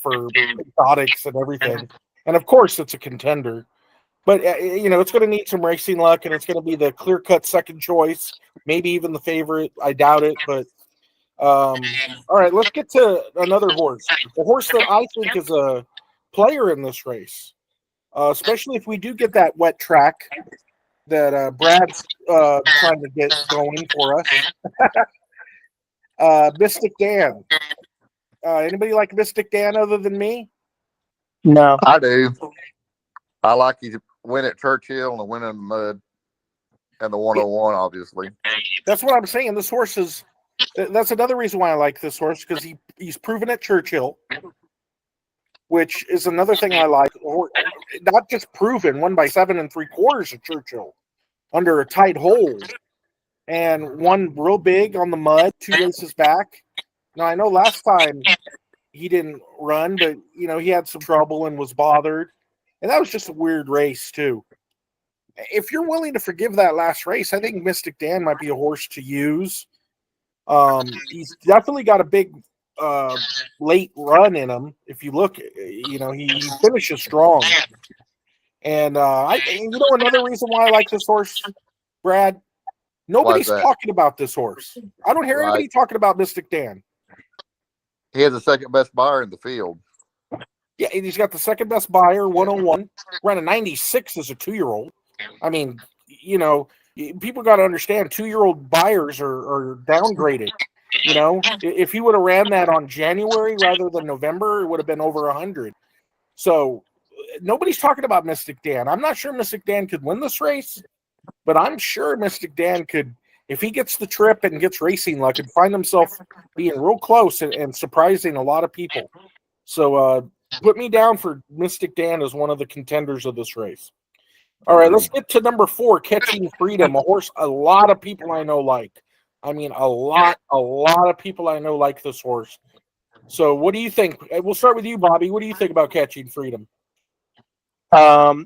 for exotics and everything. And of course, it's a contender. But, it's going to need some racing luck, and it's going to be the clear-cut second choice, maybe even the favorite. I doubt it, but all right, let's get to another horse. A horse that I think is a player in this race, especially if we do get that wet track that Brad's trying to get going for us. Mystik Dan. Anybody like Mystik Dan other than me? No. I do. I like you to win at Churchill and win in the mud and the 101, obviously. That's what I'm saying. This horse is – that's another reason why I like this horse, because he's proven at Churchill, which is another thing I like. Not just proven, won by 7 3/4 at Churchill under a tight hold, and won real big on the mud 2 races back. Now, I know last time he didn't run, but, he had some trouble and was bothered. And that was just a weird race, too. If you're willing to forgive that last race, I think Mystik Dan might be a horse to use. He's definitely got a big late run in him. If you look, he finishes strong. And another reason why I like this horse, Brad, nobody's talking about this horse. I don't hear anybody talking about Mystik Dan. He has the second best buyer in the field. Yeah, he's got the second best buyer, 101. Ran a 96 as a 2-year-old. I mean, people got to understand 2-year-old buyers are downgraded. If he would have ran that on January rather than November, it would have been over 100. So nobody's talking about Mystik Dan. I'm not sure Mystik Dan could win this race, but I'm sure Mystik Dan could, if he gets the trip and gets racing luck, and find himself being real close and surprising a lot of people. So put me down for Mystik Dan as one of the contenders of this race. All right, let's get to number 4, Catching Freedom, a horse a lot of people I know like. I mean, a lot of people I know like this horse. So what do you think? We'll start with you, Bobby. What do you think about Catching Freedom? I